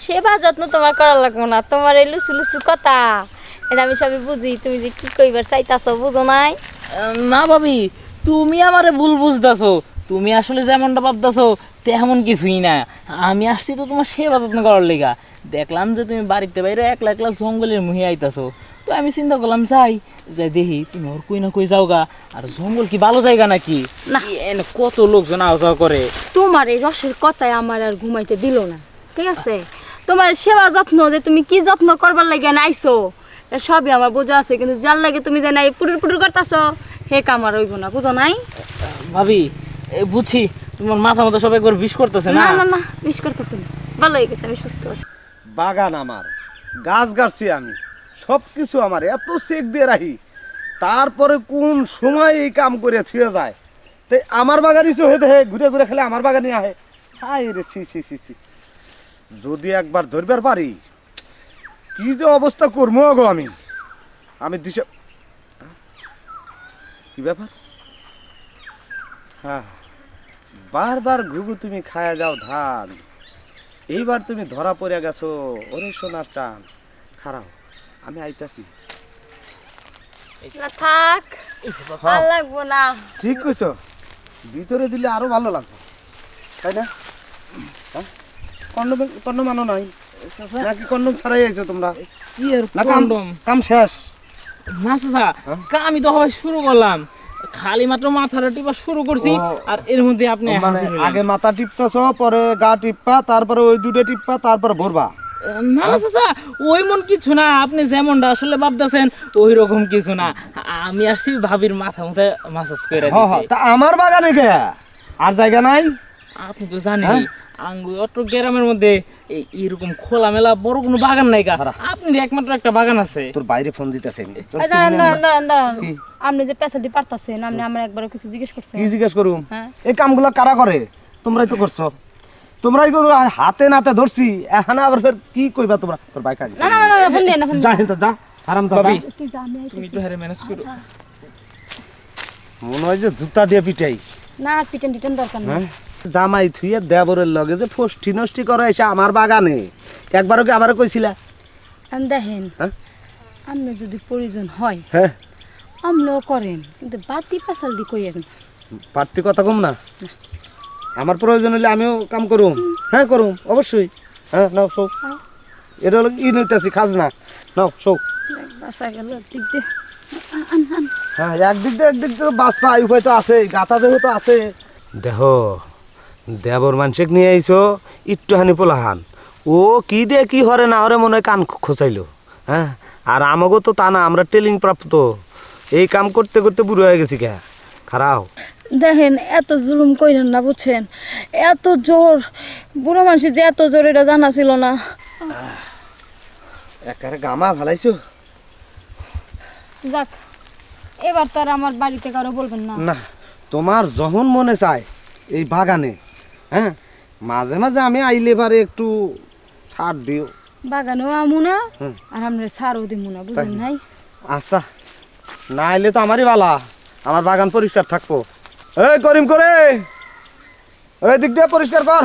সেবা যত্ন তোমার করা লাগবো না, তোমার এই লুচু লুচু কথা এটা আমি সবই বুঝি। তুমি যে কি কইবার চাইতাছো বুঝো নাই? না ভাবি, তুমি আমারে ভুল বুঝতেছো। তুমি আসলে যেমনটা ভাবতেছো তেমন কিছুই না। আমি আসছি তো তোমার সেবা যত্ন করার লেগা। দেখলাম যে তুমি বাড়িতে বাইরে একলা একলা জঙ্গলের মুহে আইতাছো, তো আমি চিন্তা করলাম যাই যাই দেখি তুমি ওর কই না কই যাও গা। আর জঙ্গল কি ভালো জায়গা নাকি? না। এনে কত লোকজন আওয়া যাওয়া করে। তোমার এই রসের কথায় আমার আর ঘুমাইতে দিল না, ঠিক আছে? তোমার সেবা যত্ন যে তুমি কি যত্ন করবার লাগে আইছো সবই আমার বোঝা আছে, কিন্তু যার লাগে তুমি যে নাই পুটুর পুটুর করতেছো হে কাম আর হইব না, বুঝো নাই? ভাবি বুঝছি, তোমার মাথা মতো সব একবার বিষ করতেছে না না। না না, মিস করতেছো না, ভালো হয়ে গেছে, আমি সুস্থ আছি। বাগান আমার, গাছ গাছছি আমি, সব কিছু আমার, এত চেক দিয়ে রাখি, তারপরে কোন সময় এই কাম করে থুয়ে যায়। তাই আমার বাগানই তো হয়ে দেখে ঘুরে ঘুরে খেলে আমার বাগানই আহে। হাই রে, ছি ছি ছি ছি, যদি একবার ধরবার পারি কি যে অবস্থা করবো গো আমি। আমি দিশা, কি ব্যাপার? হ্যাঁ, বারবার ঘুঘু তুমি খায়া যাও ধান, এইবার তুমি ধরা পড়ে গেছো। ওরে সোনার চান, খারাপ, আমি আইতাছি। না থাক, হ্যাঁ। আর লাগবো না। ঠিক কইছো, ভিতরে দিলে আরো ভালো লাগবে, তাই না? হ্যাঁ? কন্ডম কন্ডম আনো নাই নাকি কন্ডম ছাড়াই আইছো তোমরা? কি আর না কাম কন্ডম? কাম শেষ? না চাচা, হ্যাঁ? আমি তো হয় শুরু করলাম, খালি মাত্র মাথাটা টিপা শুরু করছি। ও, আর এর মধ্যে আপনি মানে হাজির হলেন। আগে মাথা টিপতেছো, পরে গা টিপা, তারপরে ওই দুটো টিপা, তারপরে ভরবা। না না চাচা, ওই মন কিছু না, আপনি যেমনটা আসলে ভাবতেছেন ওই রকম কিছু না। আমি আসছি ভাবির মাথা মধ্যে মাসাজ করে হ্যাঁ হ্যাঁ, দিতে। তা আমার বাগানে কে আর জায়গা নাই? আপনি তো জানেন হ্যাঁ? আঙ্গু অত গ্রামের মধ্যে এইরকম খোলামেলা বড় কোনো বাগান নাই গা। আপনার একমাত্র একটা বাগান আছে। তোর বাইরে ফোন দিতেছে, এই দাঁড়ান দাঁড়ান দাঁড়ান দাঁড়ান, আপনি যে পেশাটি পারতাছেন, আপনি আমার একবারও কিছু জিজ্ঞেস করছেন? কি জিজ্ঞেস করুম? হ্যাঁ। এই কামগুলো কারা করে? তোমরাই তো করছো, তোমরাই তো হাতে নাতে ধরছি। এখন আবার ফের কি কইবা তোমরা? তোর বাইক আগে না না না না, ফোন দিয়ে না, ফোন যা হেন তো যা, আরাম যা। ভাবি, তুই যা, আমি তুমি আইতাছি। তো হারে ম্যানেজ করো। মনে হয় যে জুতা দিয়ে পিটাই। না পিটন টিটন দরকার নেই। হ্যাঁ, জামাই থুইয়ে দেবরের লগে যে ফষ্টি নষ্টি করে এসে আমার বাগানে, একবারও কি আমারও কইছিলা? আমি দেখেন, হ্যাঁ? আপনি যদি প্রয়োজন হয় হ্যাঁ, আমরাও করেন, কিন্তু বাতি পেশাল দি কইয়েন। পার্থি কথা কম না, আমার প্রয়োজন হলে আমিও কাম করুম। হ্যাঁ করুম, অবশ্যই। হ্যাঁ নাও সৌ, হ্যাঁ। এটা হলো ই নিতেছি খাজনা, নাও সৌ। বাসা গেল দিক দিয়ে। আন আন। হ্যাঁ, একদিক দিয়ে বাঁচবা উপায় তো আছে, গাথা দেহ তো আছে। দেহ দেবর মানুষেক নিয়ে আইছো একটুখানি পোলাহান, ও কি দিয়ে কি হরে না হরে মনে হয় কান খোঁচাইলো। হ্যাঁ, আর আমাগো তো তা না, আমরা ট্রেনিং প্রাপ্ত, এই কাম করতে করতে বুড়ো হয়ে গেছি কে খারাপ। দেখেন এত জুলুম কইরেন না, বুঝছেন? এত জোর, বুড়ো মানুষের যে এত জোর এটা জানা ছিল না। একারে গামা ভালাইছো যাক, এবার তো আর আমার বাড়িতে কারো বলবেন না। না? তোমার যখন মনে চায় এই বাগানে, হ্যাঁ মাঝে মাঝে আমি আইলে পারে একটু ছাড় দিও। বাগানেও আমু না, হুম। আর আমরা ছাড়ও দিমু না, বুঝলেন তাই। নাই? আচ্ছা, না আইলে তো আমারই বালা, আমার বাগান পরিষ্কার থাকবো। এই করিম করে, ওই দিক দিয়ে পরিষ্কার কর।